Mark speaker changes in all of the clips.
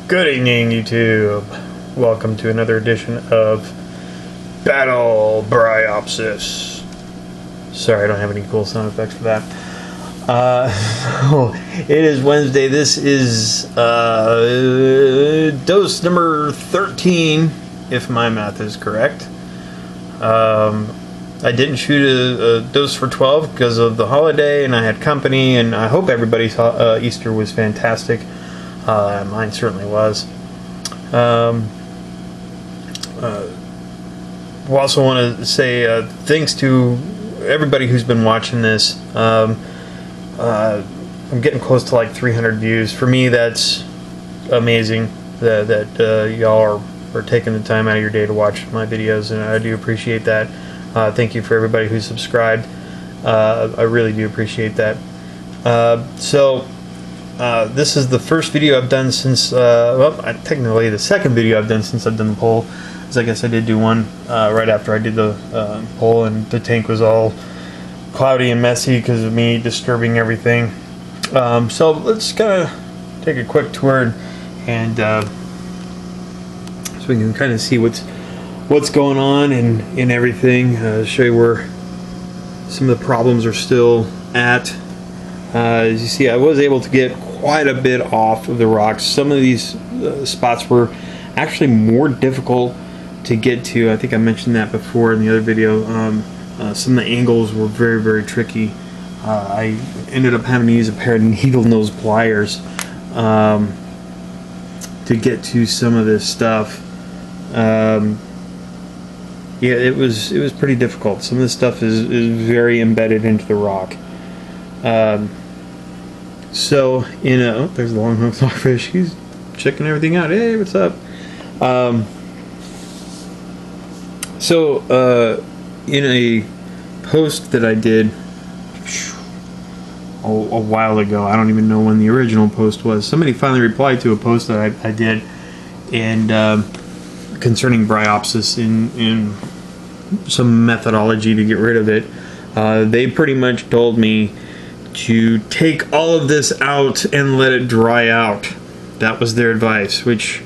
Speaker 1: Good evening, YouTube. Welcome to another edition of Battle Bryopsis. Sorry, I don't have any cool sound effects for that. It is Wednesday. This is dose number 13, if my math is correct. I didn't shoot a dose for 12 because of the holiday, and I had company, and I hope everybody's Easter was fantastic. Mine certainly was. We also want to say thanks to everybody who's been watching this. I'm getting close to like 300 views. For me, that's amazing that y'all are taking the time out of your day to watch my videos, and I do appreciate that. Thank you for everybody who subscribed. I really do appreciate that. This is the first video I've done since, technically the second video I've done since I've done the poll. Because I guess I did do one right after I did the poll, and the tank was all cloudy and messy because of me disturbing everything. So let's kind of take a quick tour and so we can kind of see what's going on and everything. Show you where some of the problems are still at. As you see, I was able to get quite a bit off of the rocks. Some of these spots were actually more difficult to get to. I think I mentioned that before in the other video. Some of the angles were very, very tricky. I ended up having to use a pair of needle nose pliers to get to some of this stuff. Yeah, it was pretty difficult. Some of this stuff is very embedded into the rock. So there's the long hook stockfish. He's checking everything out. Hey, what's up? In a post that I did a while ago, I don't even know when the original post was. Somebody finally replied to a post that I did, and concerning Bryopsis in some methodology to get rid of it. They pretty much told me to take all of this out and let it dry out. That was their advice, which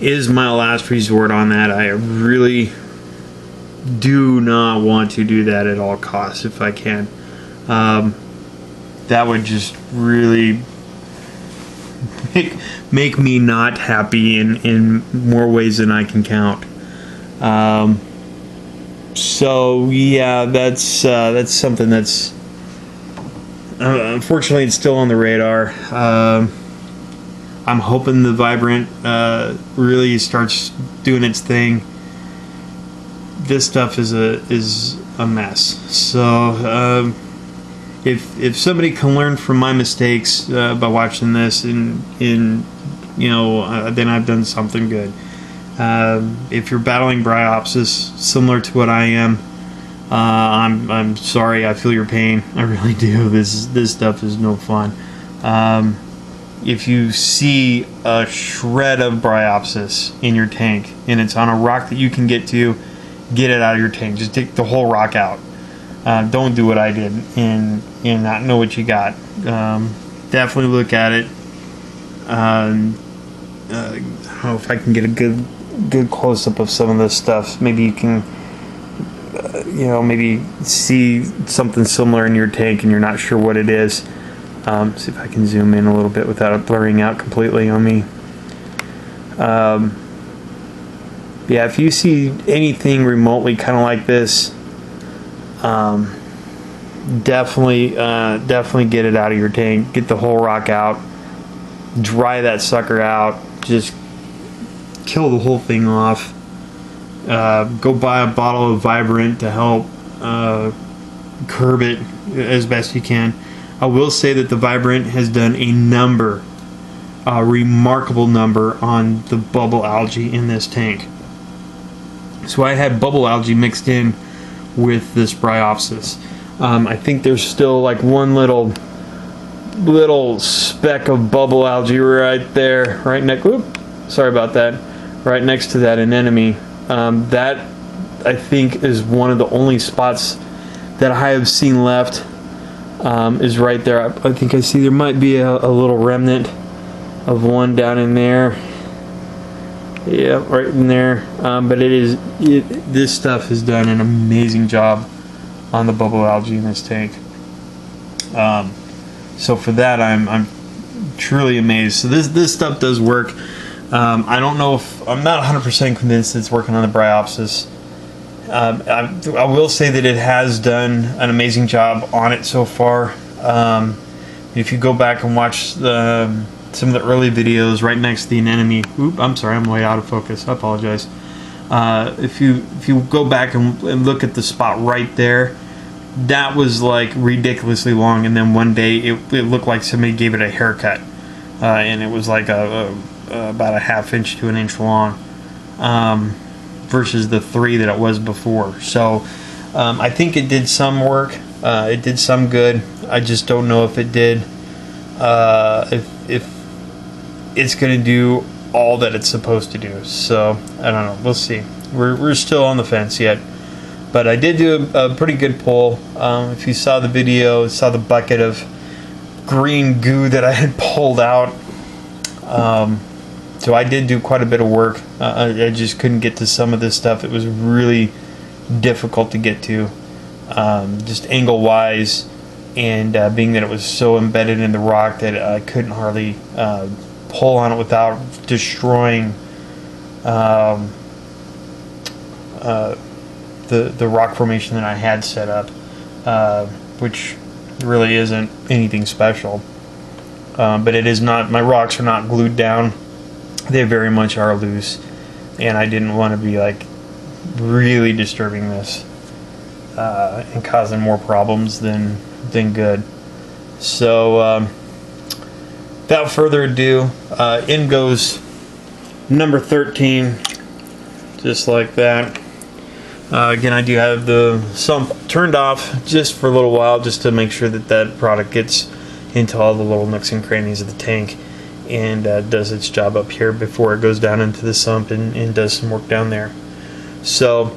Speaker 1: is my last resort on that. I really do not want to do that at all costs if I can. That would just really make me not happy in more ways than I can count. So yeah, that's something that's unfortunately it's still on the radar. I'm hoping the Vibrant really starts doing its thing. This stuff is a mess. So if somebody can learn from my mistakes by watching this, and then I've done something good. If you're battling Bryopsis similar to what I am, I'm sorry. I feel your pain. I really do. This stuff is no fun. If you see a shred of Bryopsis in your tank and it's on a rock that you can get to, get it out of your tank. Just take the whole rock out. Don't do what I did and not know what you got. Definitely look at it. I don't know if I can get a good close-up of some of this stuff. Maybe you can maybe see something similar in your tank and you're not sure what it is. See if I can zoom in a little bit without it blurring out completely on me. Yeah, if you see anything remotely kind of like this, definitely get it out of your tank. Get the whole rock out. Dry that sucker out. Just kill the whole thing off. Go buy a bottle of Vibrant to help curb it as best you can. I will say that the Vibrant has done a remarkable number on the bubble algae in this tank. So I had bubble algae mixed in with this Bryopsis. I think there's still like one little speck of bubble algae right there, right next. Sorry about that. Right next to that anemone. That I think is one of the only spots that I have seen left. Is right there. I think I see there might be a little remnant of one down in there. Yeah, right in there. But this stuff has done an amazing job on the bubble algae in this tank. So for that, I'm truly amazed. So this stuff does work. I don't know if I'm not 100% convinced it's working on the Bryopsis. I will say that it has done an amazing job on it so far. If you go back and watch some of the early videos right next to the anemone. Oop, I'm sorry, I'm way out of focus. I apologize. If you go back and look at the spot right there, that was like ridiculously long, and then one day it looked like somebody gave it a haircut, and it was like about a ½ inch to an inch long, versus the 3 that it was before. So I think it did some work. It did some good. I just don't know if it did. If it's going to do all that it's supposed to do. So I don't know. We'll see. We're still on the fence yet. But I did do a pretty good pull. If you saw the video, saw the bucket of green goo that I had pulled out. So I did do quite a bit of work. I just couldn't get to some of this stuff. It was really difficult to get to, just angle-wise, and being that it was so embedded in the rock that I couldn't hardly pull on it without destroying the rock formation that I had set up, which really isn't anything special. But it is not. My rocks are not glued down. They very much are loose, and I didn't want to be like really disturbing this and causing more problems than good. So without further ado, in goes number 13, just like that. Again, I do have the sump turned off just for a little while, just to make sure that product gets into all the little nooks and crannies of the tank, and does its job up here before it goes down into the sump and does some work down there. So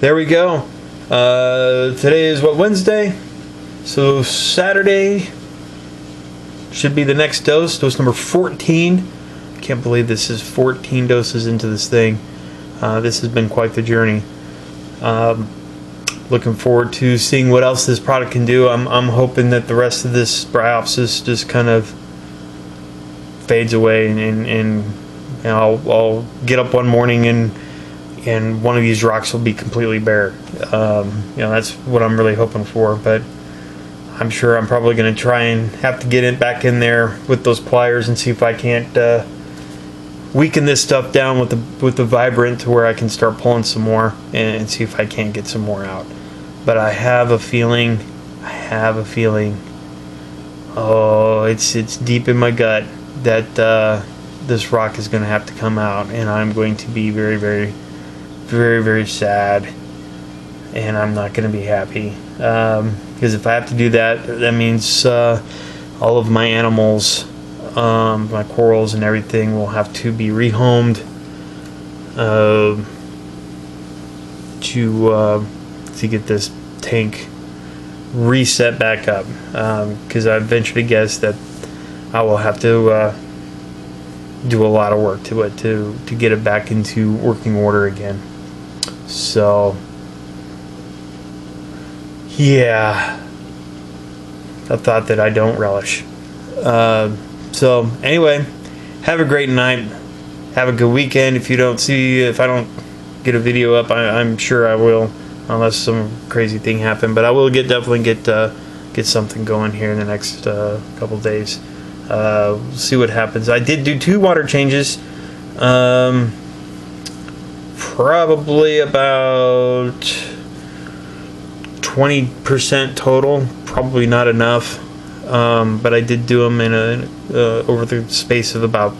Speaker 1: there we go. Today is what, Wednesday? So Saturday should be the next dose number 14. Can't believe this is 14 doses into this thing. This has been quite the journey. Looking forward to seeing what else this product can do. I'm hoping that the rest of this Bryopsis just kind of fades away, and I'll get up one morning and one of these rocks will be completely bare. That's what I'm really hoping for. But I'm sure I'm probably going to try and have to get it back in there with those pliers and see if I can't weaken this stuff down with the vibrant to where I can start pulling some more and see if I can't get some more out. But I have a feeling. Oh, it's deep in my gut that this rock is going to have to come out, and I'm going to be very, very, very, very sad, and I'm not going to be happy, because if I have to do that, that means all of my animals, my corals and everything will have to be rehomed to get this tank reset back up, because I venture to guess that I will have to do a lot of work to it to get it back into working order again. So yeah, a thought that I don't relish. So anyway, have a great night. Have a good weekend. If I don't get a video up, I'm sure I will, unless some crazy thing happened. But I will definitely get something going here in the next couple days. See what happens. I did do 2 water changes. Probably about 20% total. Probably not enough. But I did do them in over the space of about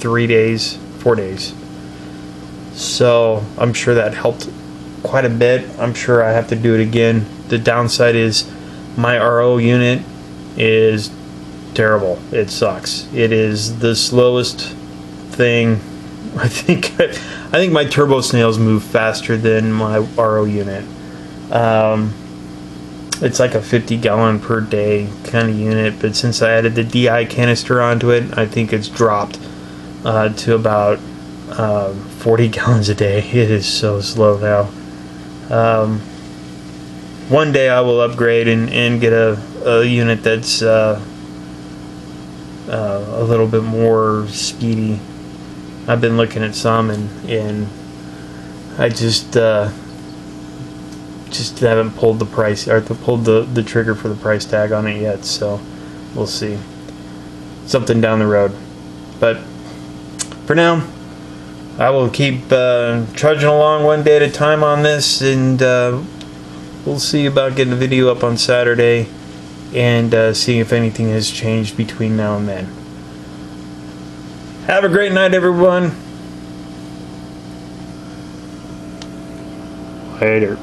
Speaker 1: 4 days. So I'm sure that helped quite a bit. I'm sure I have to do it again. The downside is my RO unit is terrible. It sucks. It is the slowest thing. I think my turbo snails move faster than my RO unit. it's like a 50 gallon per day kind of unit, but since I added the DI canister onto it, I think it's dropped to about 40 gallons a day. It is so slow now. One day I will upgrade and get a unit that's a little bit more speedy. I've been looking at some and I just haven't pulled the price or pulled the trigger for the price tag on it yet, so we'll see. Something down the road. But for now, I will keep trudging along one day at a time on this, and we'll see about getting a video up on Saturday and seeing if anything has changed between now and then. Have a great night, everyone. Later.